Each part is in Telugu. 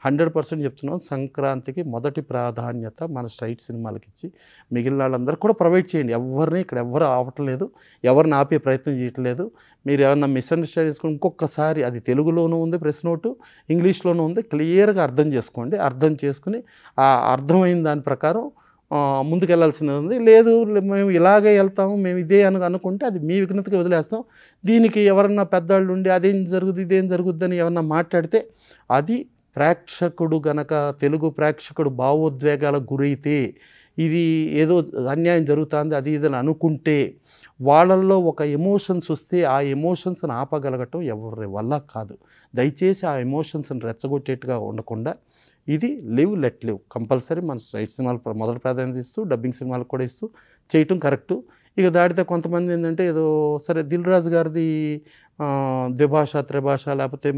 100% చెప్తున్నాం. సంక్రాంతికి మొదటి ప్రాధాన్యత మన స్ట్రైట్ సినిమాలకి ఇచ్చి మిగిలిన వాళ్ళందరూ కూడా ప్రొవైడ్ చేయండి. ఎవరిని ఇక్కడ ఎవ్వరు ఆపట్లేదు, ఎవరిని ఆపే ప్రయత్నం చేయట్లేదు. మీరు ఏమన్నా మిస్అండర్స్టాండ్ చేసుకుని ఇంకొకసారి అది తెలుగులోనూ ఉంది ప్రెస్ నోటు, ఇంగ్లీష్లోనూ ఉంది, క్లియర్గా అర్థం చేసుకోండి. అర్థం చేసుకుని ఆ అర్థమైన దాని ప్రకారం ముందుకెళ్లాల్సినది ఉంది. లేదు మేము ఇలాగే వెళ్తాము, మేము ఇదే అనుకుంటే అది మీ విఘ్నతకి వదిలేస్తాం. దీనికి ఎవరన్నా పెద్దవాళ్ళు ఉండి అదేం జరుగుద్ది ఇదేం జరుగుద్దని ఎవరన్నా మాట్లాడితే అది ప్రేక్షకుడు గనక తెలుగు ప్రేక్షకుడు భావోద్వేగాలకు గురైతే ఇది ఏదో అన్యాయం జరుగుతుంది అది ఇదని అనుకుంటే వాళ్ళల్లో ఒక ఎమోషన్స్ వస్తే ఆ ఎమోషన్స్ని ఆపగలగటం ఎవరి వల్ల కాదు. దయచేసి ఆ ఎమోషన్స్ని రెచ్చగొట్టేట్టుగా ఉండకుండా ఇది లివ్ లెట్ లివ్ కంపల్సరీ మన స్ట్రైట్ సినిమాలు మొదటి ప్రాధాన్యత ఇస్తూ డబ్బింగ్ సినిమాలకు కూడా ఇస్తూ చేయటం కరెక్టు. ఇక దాడితే కొంతమంది ఏంటంటే ఏదో సరే దిల్ రాజు గారిది ద్విభాష త్రిభాష లేకపోతే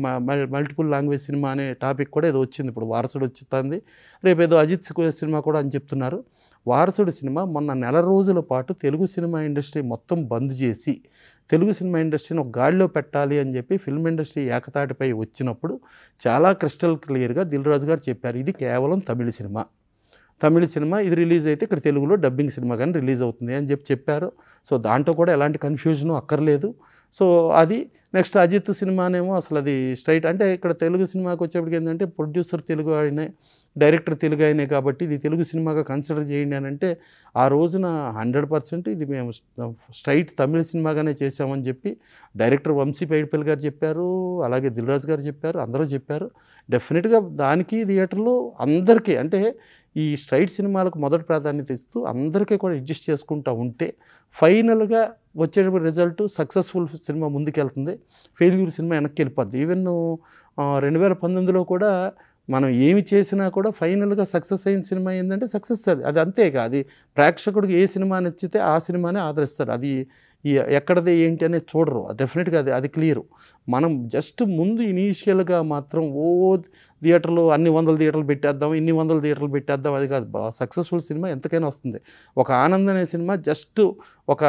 మల్టిపుల్ లాంగ్వేజ్ సినిమా అనే టాపిక్ కూడా ఏదో వచ్చింది, ఇప్పుడు వారసుడు వచ్చింది, రేపు ఏదో అజిత్ సినిమా కూడా అని చెప్తున్నారు. వారసుడు సినిమా మొన్న నెల రోజుల పాటు తెలుగు సినిమా ఇండస్ట్రీ మొత్తం బంద్ చేసి తెలుగు సినిమా ఇండస్ట్రీని ఒక గాడిలో పెట్టాలి అని చెప్పి ఫిల్మ్ ఇండస్ట్రీ ఏకతాటిపై వచ్చినప్పుడు చాలా క్రిస్టల్ క్లియర్గా దిల్ రాజు గారు చెప్పారు, ఇది కేవలం తమిళ సినిమా, ఇది రిలీజ్ అయితే ఇక్కడ తెలుగులో డబ్బింగ్ సినిమా కానీ రిలీజ్ అవుతుంది అని చెప్పారు. సో దాంట్లో కూడా ఎలాంటి కన్ఫ్యూజను అక్కర్లేదు. సో అది నెక్స్ట్ అజిత్ సినిమానేమో అసలు అది స్ట్రైట్ అంటే ఇక్కడ తెలుగు సినిమాకి వచ్చేప్పటికి ఏంటంటే ప్రొడ్యూసర్ తెలుగు ఆయనే, డైరెక్టర్ తెలుగు ఆయనే కాబట్టి ఇది తెలుగు సినిమాగా కన్సిడర్ చేయండి అని అంటే ఆ రోజున 100% ఇది మేము స్ట్రైట్ తమిళ సినిమాగానే చేసామని చెప్పి డైరెక్టర్ వంశీ పైడిపల్లి గారు చెప్పారు, అలాగే దిల్ రాజు గారు చెప్పారు, అందరూ చెప్పారు. డెఫినెట్గా దానికి థియేటర్లో అందరికీ అంటే ఈ స్ట్రైట్ సినిమాలకు మొదటి ప్రాధాన్యత ఇస్తూ అందరికీ కూడా అడ్జస్ట్ చేసుకుంటూ ఉంటే ఫైనల్గా వచ్చేటప్పుడు రిజల్ట్ సక్సెస్ఫుల్ సినిమా ముందుకెళ్తుంది, ఫెయిల్యూర్ సినిమా వెనక్కి వెళ్ళిపోద్ది. ఈవెన్ 2019లో కూడా మనం ఏమి చేసినా కూడా ఫైనల్గా సక్సెస్ అయిన సినిమా ఏంటంటే సక్సెస్ అది అంతేగా, అది ప్రేక్షకుడికి ఏ సినిమా నచ్చితే ఆ సినిమానే ఆదరిస్తారు. అది ఎక్కడదే ఏంటి అనేది చూడరు. డెఫినెట్గా అది క్లియరు. మనం జస్ట్ ముందు ఇనీషియల్గా మాత్రం థియేటర్లు అన్ని వందల థియేటర్లు పెట్టేద్దాం, ఇన్ని వందల థియేటర్లు పెట్టేద్దాం అది కాదు. సక్సెస్ఫుల్ సినిమా ఎంతకైనా వస్తుంది. ఒక ఆనంద్ అనే సినిమా జస్ట్ ఒక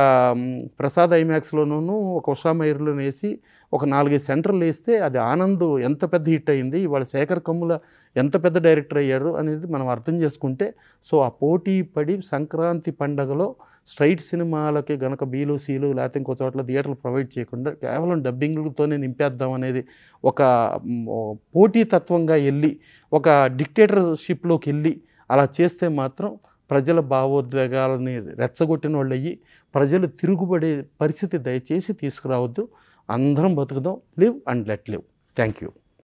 ప్రసాద్ ఐమాక్స్లోనూ ఒక ఉషా మైర్లోనూ వేసి ఒక 4-5 సెంటర్లు వేస్తే అది ఆనంద్ ఎంత పెద్ద హిట్ అయింది, ఇవాళ శేఖర్ కమ్ముల ఎంత పెద్ద డైరెక్టర్ అయ్యారు అనేది మనం అర్థం చేసుకుంటే సో ఆ పోటీ పడి సంక్రాంతి పండగలో స్ట్రైట్ సినిమాలకి గనక బీలు సీలు లేకపోతే ఇంకో చోట్ల థియేటర్లు ప్రొవైడ్ చేయకుండా కేవలం డబ్బింగ్లతోనే నింపేద్దాం అనేది ఒక పోటీతత్వంగా వెళ్ళి ఒక డిక్టేటర్షిప్లోకి వెళ్ళి అలా చేస్తే మాత్రం ప్రజల భావోద్వేగాలని రెచ్చగొట్టిన వాళ్ళు అయ్యి ప్రజలు తిరుగుబడే పరిస్థితి దయచేసి తీసుకురావద్దు. అందరం బతుకుదాం. Live and let live. Thank you.